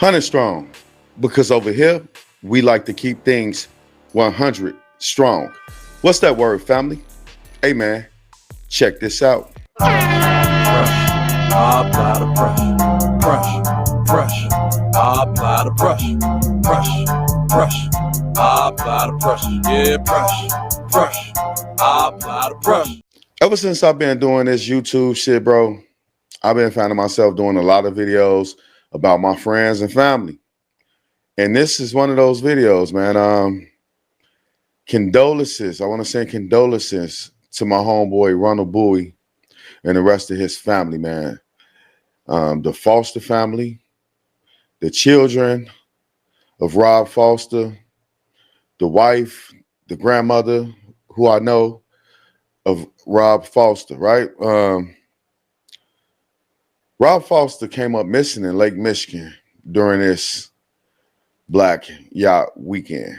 100 strong, because over here, we like to keep things 100 strong. What's that word, family? Hey, man, check this out. Brush, I apply the brush, brush, I apply the brush, I apply the brush, yeah, brush, I apply the brush. Ever since I've been doing this YouTube shit, bro, I've been finding myself doing a lot of videos about my friends and family. And this is one of those videos, man. Condolences. I want to send condolences to my homeboy, Ronald Bowie, and the rest of his family, man. The Foster family, the children of Rob Foster, the wife, the grandmother, who I know of Rob Foster, right? Rob Foster came up missing in Lake Michigan during this Black Yacht Weekend.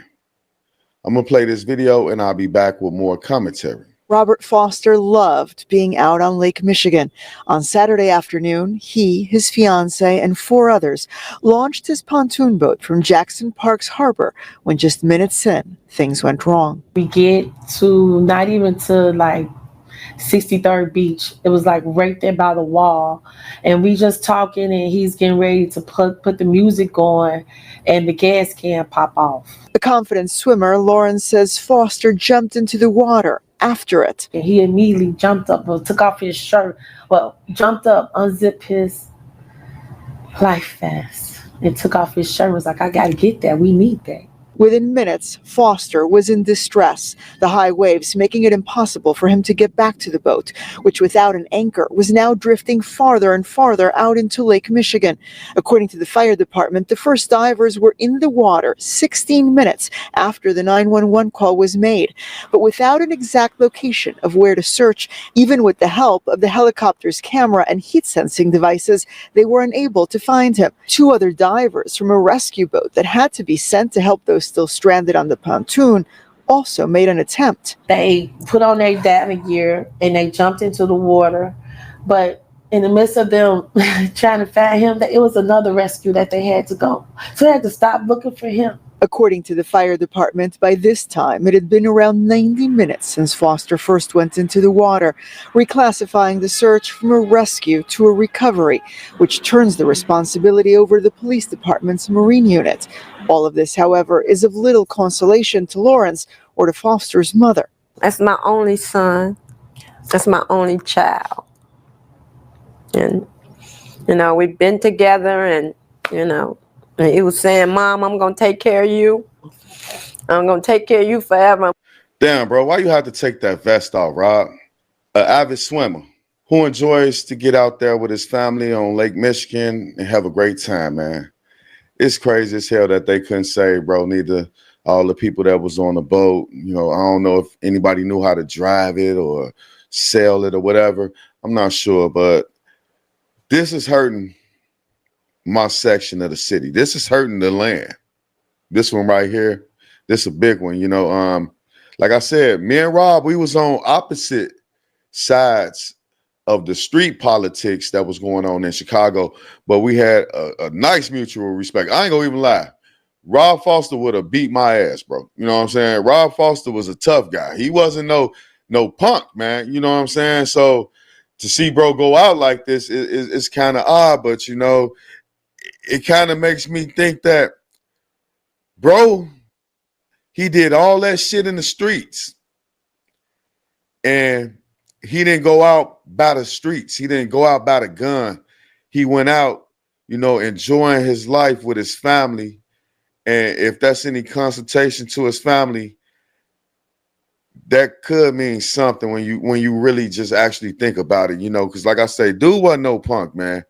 I'm going to play this video and I'll be back with more commentary. Robert Foster loved being out on Lake Michigan. On Saturday afternoon, he, his fiancée, and 4 others launched his pontoon boat from Jackson Park's harbor when just minutes in, things went wrong. We get to not even to like 63rd Beach. It was like right there by the wall. And we just talking and he's getting ready to put the music on and the gas can pop off. The confident swimmer, Lauren, says Foster jumped into the water after it. And he immediately jumped up, took off his shirt, jumped up, unzipped his life vest and took off his shirt. Was like, I got to get that. We need that. Within minutes, Foster was in distress, the high waves making it impossible for him to get back to the boat, which without an anchor was now drifting farther and farther out into Lake Michigan. According to the fire department, the first divers were in the water 16 minutes after the 911 call was made. But without an exact location of where to search, even with the help of the helicopter's camera and heat sensing devices, they were unable to find him. 2 other divers from a rescue boat that had to be sent to help those still stranded on the pontoon also made an attempt. They put on their diving gear and they jumped into the water, but in the midst of them trying to find him, it was another rescue that they had to go. So they had to stop looking for him. According to the fire department, by this time, it had been around 90 minutes since Foster first went into the water, reclassifying the search from a rescue to a recovery, which turns the responsibility over to the police department's Marine unit. All of this, however, is of little consolation to Lawrence or to Foster's mother. That's my only son. That's my only child. And, we've been together and, and he was saying, Mom, I'm going to take care of you. I'm going to take care of you forever. Damn, bro, why you have to take that vest off, Rob? An avid swimmer who enjoys to get out there with his family on Lake Michigan and have a great time, man. It's crazy as hell that they couldn't save, bro, neither all the people that was on the boat. I don't know if anybody knew how to drive it or sail it or whatever. I'm not sure, but this is hurting my section of the city. This is hurting the land. This one right here, this is a big one. Like I said, me and Rob, we was on opposite sides of the street politics that was going on in Chicago, but we had a nice mutual respect. I ain't gonna even lie. Rob Foster would have beat my ass, bro. You know what I'm saying? Rob Foster was a tough guy. He wasn't no punk, man. You know what I'm saying? So to see bro go out like this is kind of odd, but it kind of makes me think that, bro, he did all that shit in the streets. And he didn't go out by the streets. He didn't go out by the gun. He went out, enjoying his life with his family. And if that's any consultation to his family, that could mean something when you really just actually think about it, because like I say, dude wasn't no punk, man.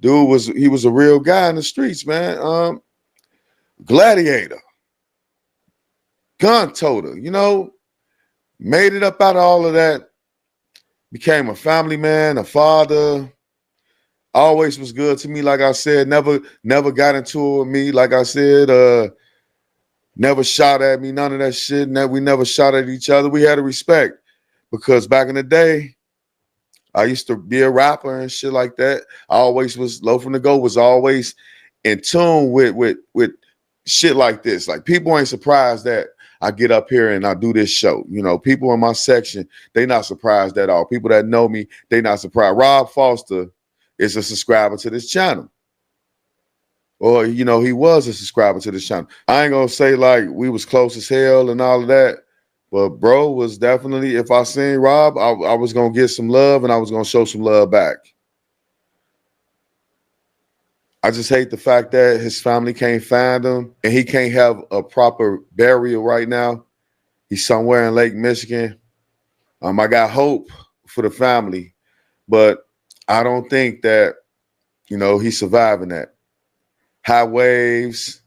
Dude was a real guy in the streets, man. Gladiator, gun toter, made it up out of all of that. Became a family man, a father. Always was good to me, like I said. Never got into it with me, like I said. Never shot at me, none of that shit. We never shot at each other. We had a respect because back in the day, I used to be a rapper and shit like that. I always was low from the go, was always in tune with shit like this. Like, people ain't surprised that I get up here and I do this show. You know, people in my section, they not surprised at all. People that know me, they not surprised. Rob Foster is a subscriber to this channel. Or, you know, he was a subscriber to this channel. I ain't gonna say like we was close as hell and all of that, but bro was definitely, if I seen Rob, I was gonna get some love and I was gonna show some love back. I just hate the fact that his family can't find him and he can't have a proper burial right now. He's somewhere in Lake Michigan. I got hope for the family, but I don't think that, you know, he's surviving that. High waves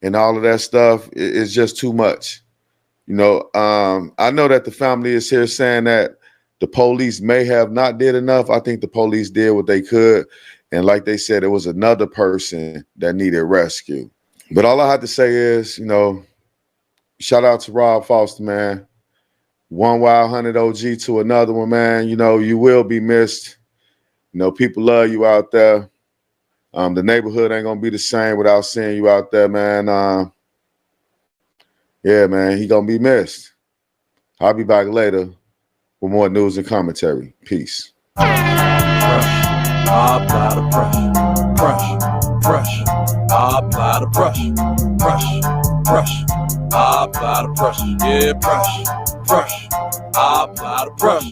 and all of that stuff is just too much. You know, I know that the family is here saying that the police may have not did enough. I think the police did what they could. And like they said, it was another person that needed rescue. But all I have to say is, you know, shout out to Rob Foster, man. One Wild 100 OG to another one, man. You know, you will be missed. You know, people love you out there. The neighborhood ain't going to be the same without seeing you out there, man. Yeah, man, he going to be missed. I'll be back later with more news and commentary. Peace. I apply the pressure. I apply the pressure. I apply the pressure. Yeah, pressure. I apply the pressure.